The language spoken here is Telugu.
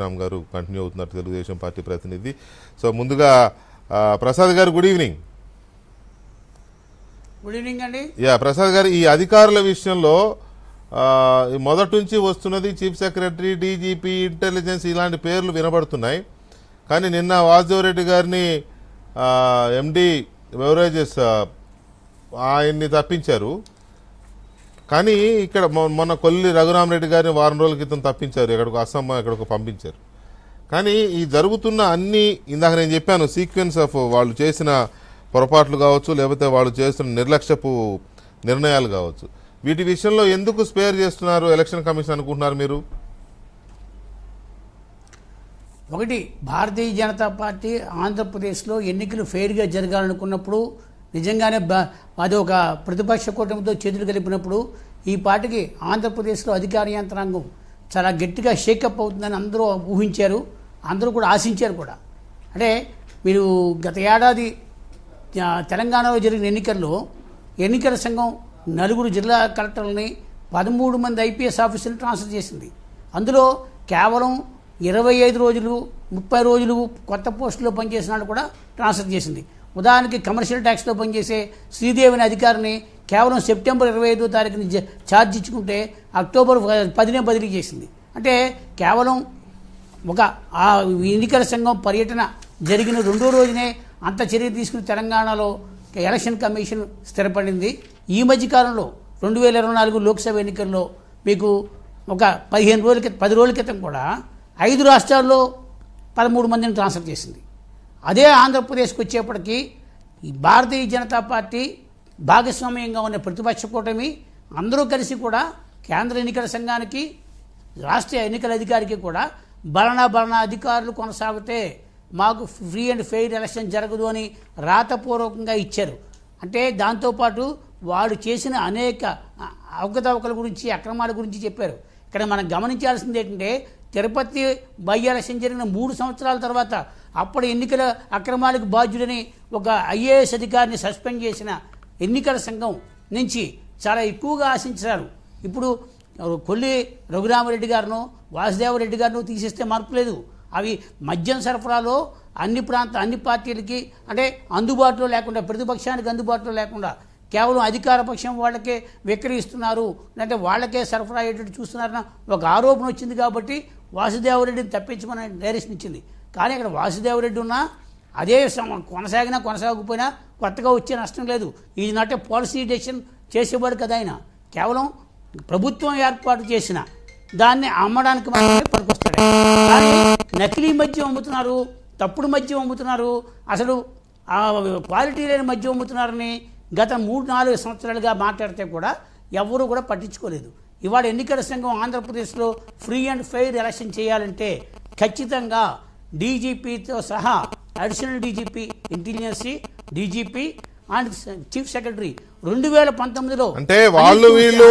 రామ్ గారు కంటిన్యూ అవుతున్నారు, తెలుగుదేశం పార్టీ ప్రతినిధి. సో ముందుగా ప్రసాద్ గారు గుడ్ ఈవినింగ్. గుడ్ ఈవినింగ్ అండి. ప్రసాద్ గారు, ఈ అధికారుల విషయంలో మొదటి నుంచి వస్తున్నది చీఫ్ సెక్రటరీ, డీజీపీ, ఇంటెలిజెన్స్ ఇలాంటి పేర్లు వినబడుతున్నాయి. కానీ నిన్న వాసుదేవరెడ్డి గారిని ఎండి బెవరేజెస్ ఆయన్ని తప్పించారు. కానీ ఇక్కడ మొన్న కొల్లి రఘురామరెడ్డి గారిని వారం రోజుల క్రితం తప్పించారు, ఎక్కడికి అస్సాం ఎక్కడికి పంపించారు. కానీ ఈ జరుగుతున్న అన్ని ఇందాక నేను చెప్పాను సీక్వెన్స్ ఆఫ్ వాళ్ళు చేసిన పొరపాట్లు కావచ్చు, లేకపోతే వాళ్ళు చేస్తున్న నిర్లక్ష్యపు నిర్ణయాలు కావచ్చు, వీటి విషయంలో ఎందుకు స్పేర్ చేస్తున్నారు ఎలక్షన్ కమిషన్ అనుకుంటున్నారు మీరు? ఒకటి, భారతీయ జనతా పార్టీ ఆంధ్రప్రదేశ్లో ఎన్నికలు ఫెయిర్గా జరగాలనుకున్నప్పుడు, నిజంగానే అది ఒక ప్రతిపక్ష కూటమితో చేతులు కలిపినప్పుడు ఈ పార్టీకి ఆంధ్రప్రదేశ్లో అధికార యంత్రాంగం చాలా గట్టిగా షేకప్ అవుతుందని అందరూ ఊహించారు, అందరూ కూడా ఆశించారు కూడా. అంటే మీరు గత ఏడాది తెలంగాణలో జరిగిన ఎన్నికల్లో ఎన్నికల సంఘం 4 జిల్లా కలెక్టర్లని 13 మంది ఐపీఎస్ ఆఫీసర్ని ట్రాన్స్ఫర్ చేసింది. అందులో కేవలం 25 రోజులు 30 రోజులు కొత్త పోస్టులో పనిచేసిన వాళ్ళు కూడా ట్రాన్స్ఫర్ చేసింది. ఉదాహరణకి కమర్షియల్ ట్యాక్స్లో పనిచేసే శ్రీదేవి అనే అధికారిని కేవలం సెప్టెంబర్ 25వ తారీఖుని ఛార్జ్ ఇచ్చుకుంటే అక్టోబర్ 10నే బదిలీ చేసింది. అంటే కేవలం ఒక ఆ ఎన్నికల సంఘం పర్యటన జరిగిన 2వ రోజునే అంత చర్య తీసుకుని తెలంగాణలో ఎలక్షన్ కమిషన్ స్థిరపడింది. ఈ మధ్యకాలంలో 2024 లోక్సభ ఎన్నికల్లో మీకు ఒక 10 రోజుల క్రితం కూడా 5 రాష్ట్రాల్లో 13 మందిని ట్రాన్స్ఫర్ చేసింది. అదే ఆంధ్రప్రదేశ్కి వచ్చేప్పటికీ ఈ భారతీయ జనతా పార్టీ భాగస్వామ్యంగా ఉన్న ప్రతిపక్ష కూటమి అందరూ కలిసి కూడా కేంద్ర ఎన్నికల సంఘానికి, రాష్ట్ర ఎన్నికల అధికారికి కూడా భరణ అధికారులు కొనసాగితే మాకు ఫ్రీ అండ్ ఫెయిర్ ఎలక్షన్ జరగదు అని రాతపూర్వకంగా ఇచ్చారు. అంటే దాంతోపాటు వాడు చేసిన అనేక అవకతవకల గురించి, అక్రమాల గురించి చెప్పారు. ఇక్కడ మనం గమనించాల్సింది ఏంటంటే, తిరుపతి బై ఎలక్షన్ జరిగిన 3 సంవత్సరాల తర్వాత అప్పటి ఎన్నికల అక్రమాలకు బాధ్యుడని ఒక ఐఏఎస్ అధికారిని సస్పెండ్ చేసిన ఎన్నికల సంఘం నుంచి చాలా ఎక్కువగా ఆశించారు. ఇప్పుడు కొల్లి రఘురామరెడ్డి గారిను, వాసుదేవరెడ్డి గారిను తీసేస్తే మార్పు లేదు. అవి మద్యం సరఫరాలో అన్ని పార్టీలకి అంటే అందుబాటులో లేకుండా, ప్రతిపక్షానికి అందుబాటులో లేకుండా కేవలం అధికార పక్షం వాళ్ళకే విక్రయిస్తున్నారు, అంటే వాళ్ళకే సరఫరా అయ్యేటట్టు చూస్తున్నారన్న ఒక ఆరోపణ వచ్చింది. కాబట్టి వాసుదేవరెడ్డిని తప్పించమని డైరెక్షన్ ఇచ్చింది. కానీ అక్కడ వాసుదేవరెడ్డి ఉన్నా అదే కొనసాగకపోయినా కొత్తగా వచ్చే నష్టం లేదు. ఇది నాట్ ఏ పాలసీ డెసిషన్ చేసేవాడు కదా ఆయన. కేవలం ప్రభుత్వం ఏర్పాటు చేసిన దాన్ని అమ్మడానికి మాత్రమే పనికొస్తాడు. కానీ నకిలీ మద్యం అమ్ముతున్నారు, తప్పుడు మద్యం అమ్ముతున్నారు, అసలు క్వాలిటీ లేని మద్యం అమ్ముతున్నారని గత 3-4 సంవత్సరాలుగా మాట్లాడితే కూడా ఎవరూ కూడా పట్టించుకోలేదు. ఇవాళ ఎన్నికల సంఘం ఆంధ్రప్రదేశ్లో ఫ్రీ అండ్ ఫెయిర్ ఎలక్షన్ చేయాలంటే ఖచ్చితంగా డీజీపీతో సహా additional DGP intelligence, DGP and chief secretary 2019లో అంటే వాళ్ళు వీళ్ళు